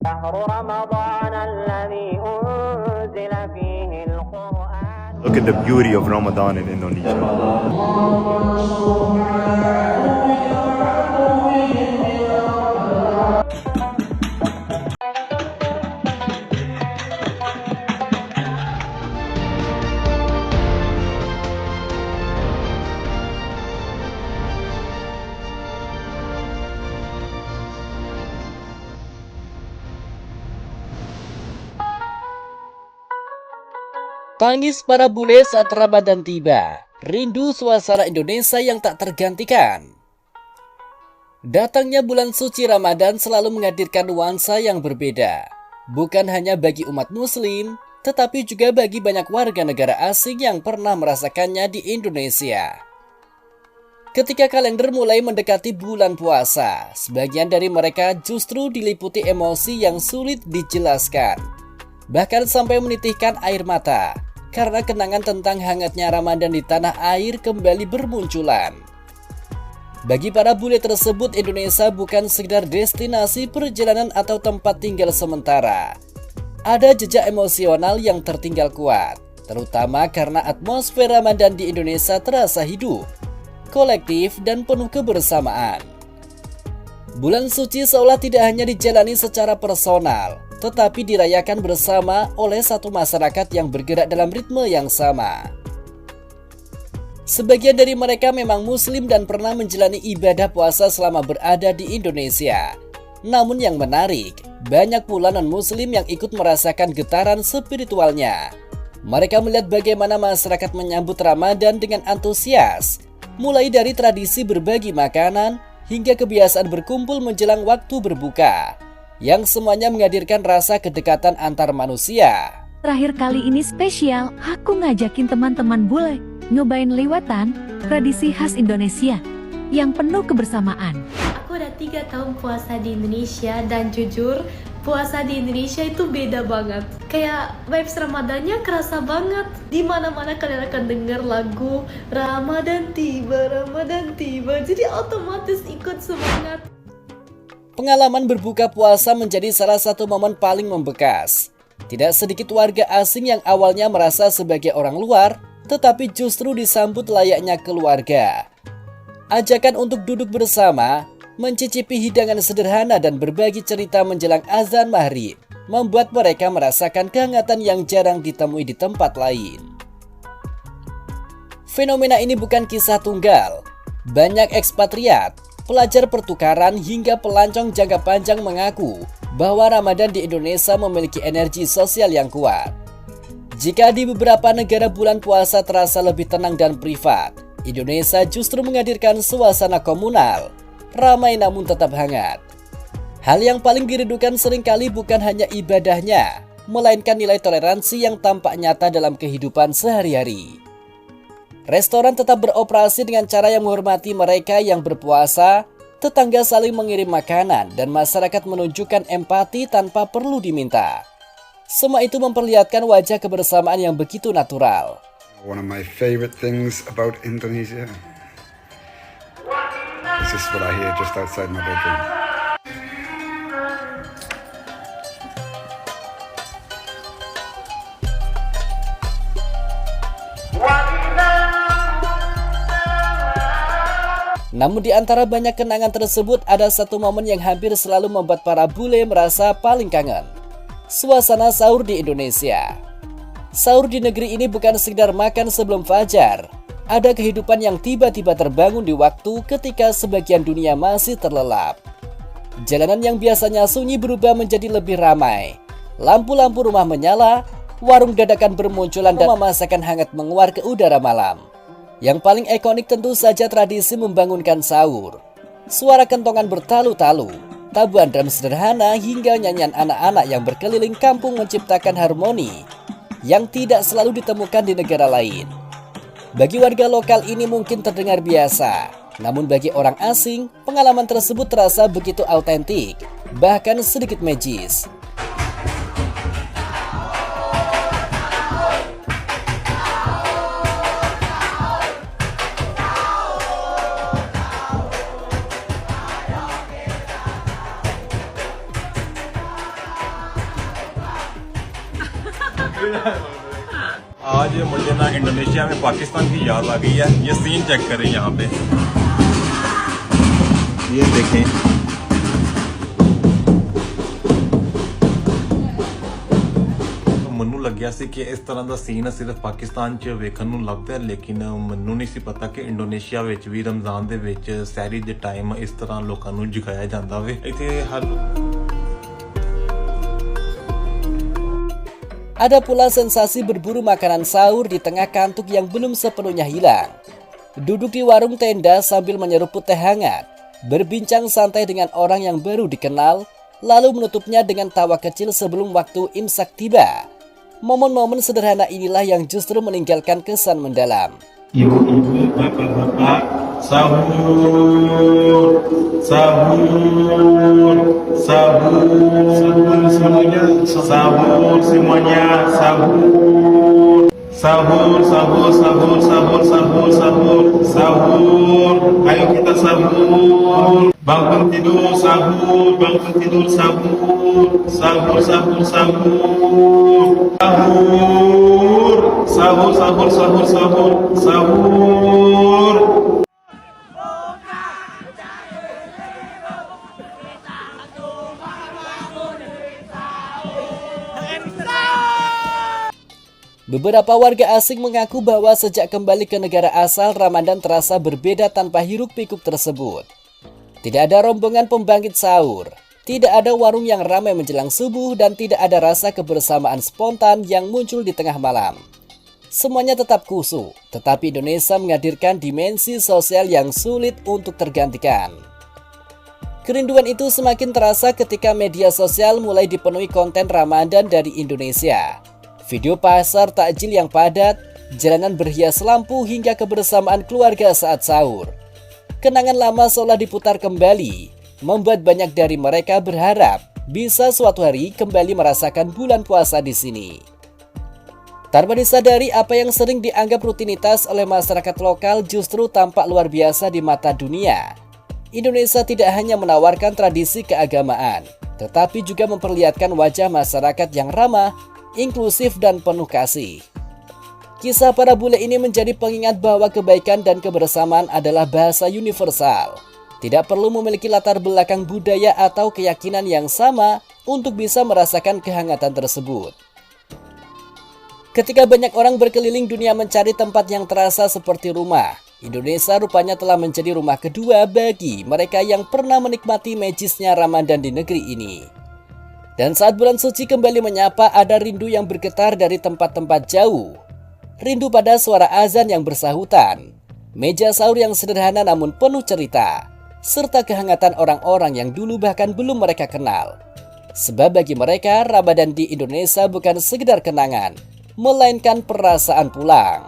Look at the beauty of Ramadan in Indonesia. Tangis para bule saat Ramadan tiba, rindu suasana Indonesia yang tak tergantikan. Datangnya bulan suci Ramadan selalu menghadirkan nuansa yang berbeda, bukan hanya bagi umat muslim, tetapi juga bagi banyak warga negara asing yang pernah merasakannya di Indonesia. Ketika kalender mulai mendekati bulan puasa, sebagian dari mereka justru diliputi emosi yang sulit dijelaskan, bahkan sampai menitihkan air mata, karena kenangan tentang hangatnya Ramadan di tanah air kembali bermunculan. Bagi para bule tersebut, Indonesia bukan sekedar destinasi perjalanan atau tempat tinggal sementara. Ada jejak emosional yang tertinggal kuat, terutama karena atmosfer Ramadan di Indonesia terasa hidup, kolektif, dan penuh kebersamaan. Bulan suci seolah tidak hanya dijalani secara personal, tetapi dirayakan bersama oleh satu masyarakat yang bergerak dalam ritme yang sama. Sebagian dari mereka memang muslim dan pernah menjalani ibadah puasa selama berada di Indonesia. Namun yang menarik, banyak pula non-muslim yang ikut merasakan getaran spiritualnya. Mereka melihat bagaimana masyarakat menyambut Ramadan dengan antusias, mulai dari tradisi berbagi makanan hingga kebiasaan berkumpul menjelang waktu berbuka, yang semuanya menghadirkan rasa kedekatan antar manusia. Terakhir kali ini spesial, aku ngajakin teman-teman bule nyobain liwatan, tradisi khas Indonesia yang penuh kebersamaan. Aku udah 3 tahun puasa di Indonesia dan jujur puasa di Indonesia itu beda banget. Kayak vibes Ramadannya kerasa banget. Di mana-mana kalian akan dengar lagu Ramadan tiba, Ramadan tiba. Jadi otomatis ikut semangat. Pengalaman berbuka puasa menjadi salah satu momen paling membekas. Tidak sedikit warga asing yang awalnya merasa sebagai orang luar, tetapi justru disambut layaknya keluarga. Ajakan untuk duduk bersama, mencicipi hidangan sederhana dan berbagi cerita menjelang azan maghrib, membuat mereka merasakan kehangatan yang jarang ditemui di tempat lain. Fenomena ini bukan kisah tunggal. Banyak ekspatriat, pelajar pertukaran hingga pelancong jangka panjang mengaku bahwa Ramadan di Indonesia memiliki energi sosial yang kuat. Jika di beberapa negara bulan puasa terasa lebih tenang dan privat, Indonesia justru menghadirkan suasana komunal, ramai namun tetap hangat. Hal yang paling dirindukan seringkali bukan hanya ibadahnya, melainkan nilai toleransi yang tampak nyata dalam kehidupan sehari-hari. Restoran tetap beroperasi dengan cara yang menghormati mereka yang berpuasa, tetangga saling mengirim makanan, dan masyarakat menunjukkan empati tanpa perlu diminta. Semua itu memperlihatkan wajah kebersamaan yang begitu natural. One of my favorite things about Indonesia is just what I hear just outside my bedroom. Namun di antara banyak kenangan tersebut, ada satu momen yang hampir selalu membuat para bule merasa paling kangen. Suasana sahur di Indonesia. Sahur di negeri ini bukan sekedar makan sebelum fajar. Ada kehidupan yang tiba-tiba terbangun di waktu ketika sebagian dunia masih terlelap. Jalanan yang biasanya sunyi berubah menjadi lebih ramai. Lampu-lampu rumah menyala, warung dadakan bermunculan dan masakan hangat menguar ke udara malam. Yang paling ikonik tentu saja tradisi membangunkan sahur. Suara kentongan bertalu-talu, tabuhan drum sederhana hingga nyanyian anak-anak yang berkeliling kampung menciptakan harmoni yang tidak selalu ditemukan di negara lain. Bagi warga lokal ini mungkin terdengar biasa, namun bagi orang asing, pengalaman tersebut terasa begitu autentik, bahkan sedikit magis. आज मुझे ना इंडोनेशिया में पाकिस्तान की याद आ गई है। ये scene check करें यहाँ पे, ये देखें। ਮੈਨੂੰ ਲੱਗਿਆ ਸੀ ਕਿ ਇਸ ਤਰ੍ਹਾਂ ਦਾ ਸੀਨ ਸਿਰਫ ਪਾਕਿਸਤਾਨ 'ਚ ਵੇਖਣ ਨੂੰ ਲੱਭਦਾ ਹੈ, ਲੇਕਿਨ ਮੈਨੂੰ ਨਹੀਂ ਸੀ ਪਤਾ ਕਿ ਇੰਡੋਨੇਸ਼ੀਆ ਵਿੱਚ ਵੀ ਰਮਜ਼ਾਨ ਦੇ ਵਿੱਚ ਸਹਿਰੀ ਦੇ ਟਾਈਮ ਇਸ ਤਰ੍ਹਾਂ ਲੋਕਾਂ ਨੂੰ ਜਗਾਇਆ ਜਾਂਦਾ ਵੇ। ਇੱਥੇ ਹਰ Ada pula sensasi berburu makanan sahur di tengah kantuk yang belum sepenuhnya hilang. Duduk di warung tenda sambil menyeruput teh hangat, berbincang santai dengan orang yang baru dikenal, lalu menutupnya dengan tawa kecil sebelum waktu imsak tiba. Momen-momen sederhana inilah yang justru meninggalkan kesan mendalam. Ibu-ibu, bapak-bapak, sahur, sahur, sahur, sahur semuanya, sahur semuanya, sahur, sahur, sahur, sahur, sahur, sahur, sahur, sahur, ayo kita sahur, bangun tidur sahur, bangun tidur sahur, sahur, sahur, sahur, sahur, sahur, sahur, sahur, sahur, sahur. Beberapa warga asing mengaku bahwa sejak kembali ke negara asal, Ramadan terasa berbeda tanpa hiruk-pikuk tersebut. Tidak ada rombongan pembangkit sahur, tidak ada warung yang ramai menjelang subuh, dan tidak ada rasa kebersamaan spontan yang muncul di tengah malam. Semuanya tetap khusyuk, tetapi Indonesia menghadirkan dimensi sosial yang sulit untuk tergantikan. Kerinduan itu semakin terasa ketika media sosial mulai dipenuhi konten Ramadan dari Indonesia. Video pasar takjil yang padat, jalanan berhias lampu, hingga kebersamaan keluarga saat sahur. Kenangan lama seolah diputar kembali, membuat banyak dari mereka berharap bisa suatu hari kembali merasakan bulan puasa di sini. Tanpa disadari, apa yang sering dianggap rutinitas oleh masyarakat lokal justru tampak luar biasa di mata dunia. Indonesia tidak hanya menawarkan tradisi keagamaan, tetapi juga memperlihatkan wajah masyarakat yang ramah, inklusif, dan penuh kasih. Kisah para bule ini menjadi pengingat bahwa kebaikan dan kebersamaan adalah bahasa universal. Tidak perlu memiliki latar belakang budaya atau keyakinan yang sama untuk bisa merasakan kehangatan tersebut. Ketika banyak orang berkeliling dunia mencari tempat yang terasa seperti rumah, Indonesia rupanya telah menjadi rumah kedua bagi mereka yang pernah menikmati magisnya Ramadan di negeri ini. Dan saat bulan suci kembali menyapa, ada rindu yang bergetar dari tempat-tempat jauh. Rindu pada suara azan yang bersahutan, meja sahur yang sederhana namun penuh cerita, serta kehangatan orang-orang yang dulu bahkan belum mereka kenal. Sebab bagi mereka, Ramadan di Indonesia bukan sekedar kenangan, melainkan perasaan pulang.